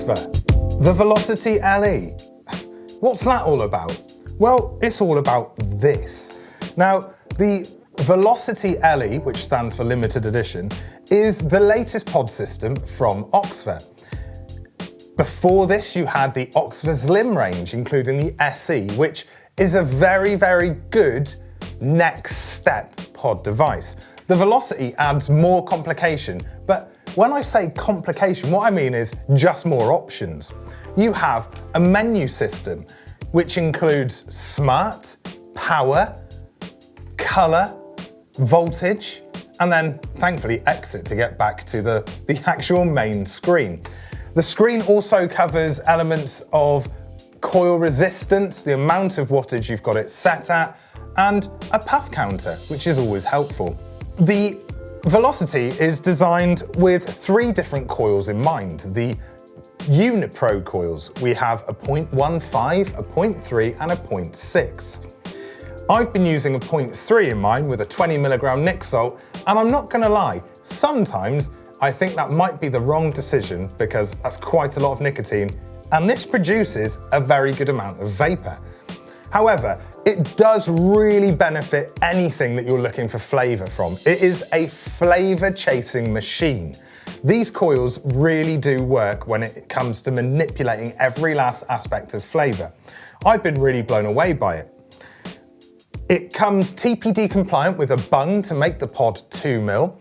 OXVA, the Velocity LE. What's that all about? Well, it's all about this. Now, the Velocity LE, which stands for limited edition, is the latest pod system from OXVA. Before this, you had the OXVA Slim range, including the SE, which is a very, very good next step pod device. The Velocity adds more complication, but when I say complication, what I mean is just more options. You have a menu system, which includes smart, power, color, voltage, and then thankfully exit to get back to the actual main screen. The screen also covers elements of coil resistance, the amount of wattage you've got it set at, and a puff counter, which is always helpful. The Velocity is designed with 3 different coils in mind. The Unipro coils. We have a 0.15, a 0.3 and a 0.6. I've been using a 0.3 in mine with a 20mg nic salt, and I'm not gonna lie, sometimes I think that might be the wrong decision because that's quite a lot of nicotine, and this produces a very good amount of vapour. However, it does really benefit anything that you're looking for flavour from. It is a flavour chasing machine. These coils really do work when it comes to manipulating every last aspect of flavour. I've been really blown away by it. It comes TPD compliant with a bung to make the pod 2mm,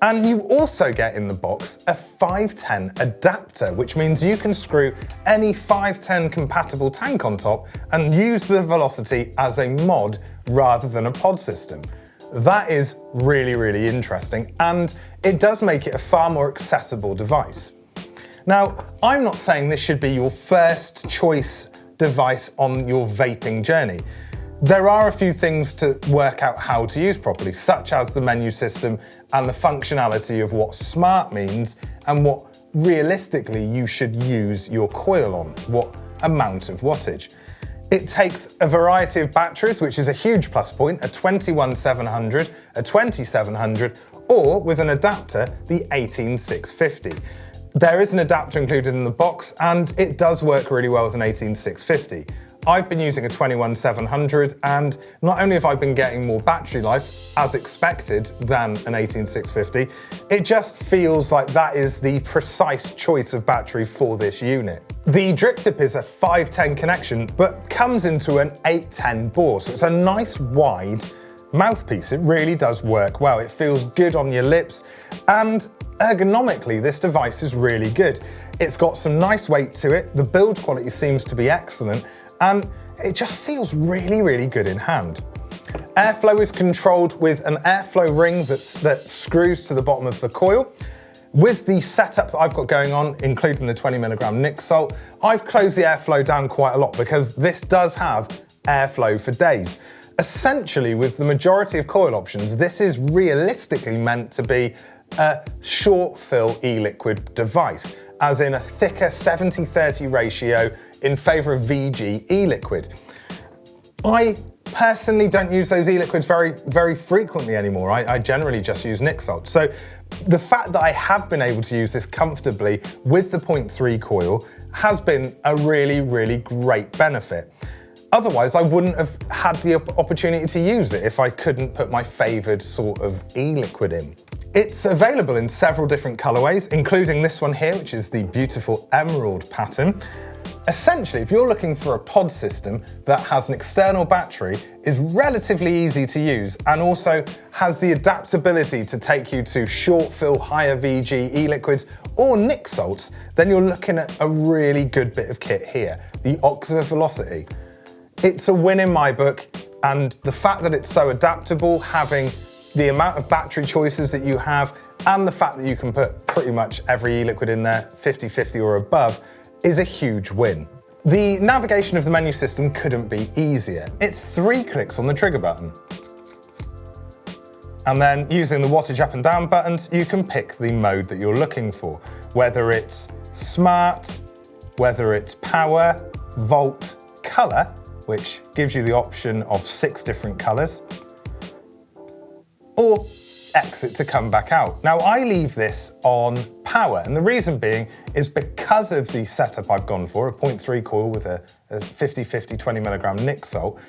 and you also get in the box a 510 adapter, which means you can screw any 510 compatible tank on top and use the Velocity as a mod rather than a pod system. That is really, really interesting, and it does make it a far more accessible device. Now, I'm not saying this should be your first choice device on your vaping journey. There are a few things to work out how to use properly, such as the menu system and the functionality of what smart means and what realistically you should use your coil on, what amount of wattage. It takes a variety of batteries, which is a huge plus point, a 21700, a 20700, or with an adapter, the 18650. There is an adapter included in the box, and it does work really well with an 18650. I've been using a 21700, and not only have I been getting more battery life, as expected, than an 18650, it just feels like that is the precise choice of battery for this unit. The drip tip is a 510 connection, but comes into an 810 bore, so it's a nice wide mouthpiece. It really does work well. It feels good on your lips, and ergonomically, this device is really good. It's got some nice weight to it, the build quality seems to be excellent, and it just feels really, really good in hand. Airflow is controlled with an airflow ring that screws to the bottom of the coil. With the setup that I've got going on, including the 20mg nic salt, I've closed the airflow down quite a lot because this does have airflow for days. Essentially, with the majority of coil options, this is realistically meant to be a short fill e-liquid device, as in a thicker 70-30 ratio in favour of VG e-liquid. I personally don't use those e-liquids very frequently anymore. I generally just use nic salt. So the fact that I have been able to use this comfortably with the 0.3 coil has been a really, really great benefit. Otherwise, I wouldn't have had the opportunity to use it if I couldn't put my favoured sort of e-liquid in. It's available in several different colourways, including this one here, which is the beautiful emerald pattern. Essentially, if you're looking for a pod system that has an external battery, is relatively easy to use, and also has the adaptability to take you to short fill, higher VG e-liquids or nic salts, then you're looking at a really good bit of kit here, the OXVA Velocity. It's a win in my book, and the fact that it's so adaptable, having the amount of battery choices that you have, and the fact that you can put pretty much every e-liquid in there, 50/50 or above, is a huge win. The navigation of the menu system couldn't be easier. It's 3 clicks on the trigger button. And then using the wattage up and down buttons, you can pick the mode that you're looking for, whether it's smart, whether it's power, volt, color, which gives you the option of 6 different colors, or exit to come back out. Now I leave this on power. And the reason being is because of the setup I've gone for, a 0.3 coil with a 50-50 20 milligram nic salt.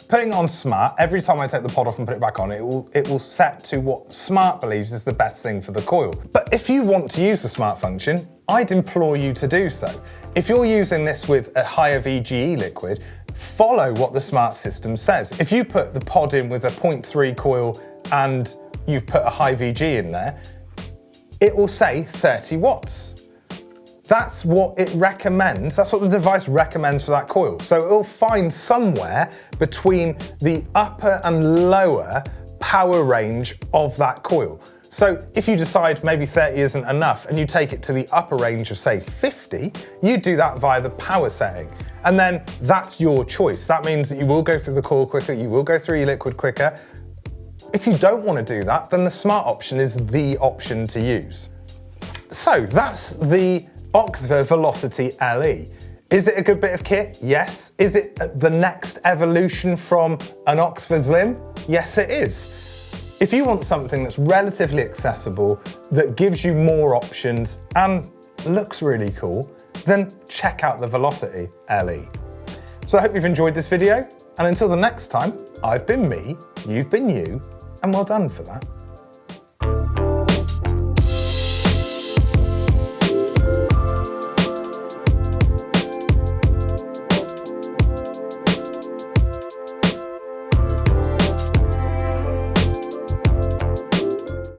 Putting it on Smart, every time I take the pod off and put it back on, it will set to what Smart believes is the best thing for the coil. But if you want to use the Smart function, I'd implore you to do so. If you're using this with a higher VGE liquid, follow what the Smart system says. If you put the pod in with a 0.3 coil and you've put a high VG in there, it will say 30 watts. That's what it recommends. That's what the device recommends for that coil. So it'll find somewhere between the upper and lower power range of that coil. So if you decide maybe 30 isn't enough and you take it to the upper range of say 50, you do that via the power setting. And then that's your choice. That means that you will go through the coil quicker, you will go through your liquid quicker. If you don't want to do that, then the Smart option is the option to use. So that's the OXVA Velocity LE. Is it a good bit of kit? Yes. Is it the next evolution from an OXVA Slim? Yes, it is. If you want something that's relatively accessible, that gives you more options and looks really cool, then check out the Velocity LE. So I hope you've enjoyed this video, and until the next time, I've been me, you've been you, and well done for that.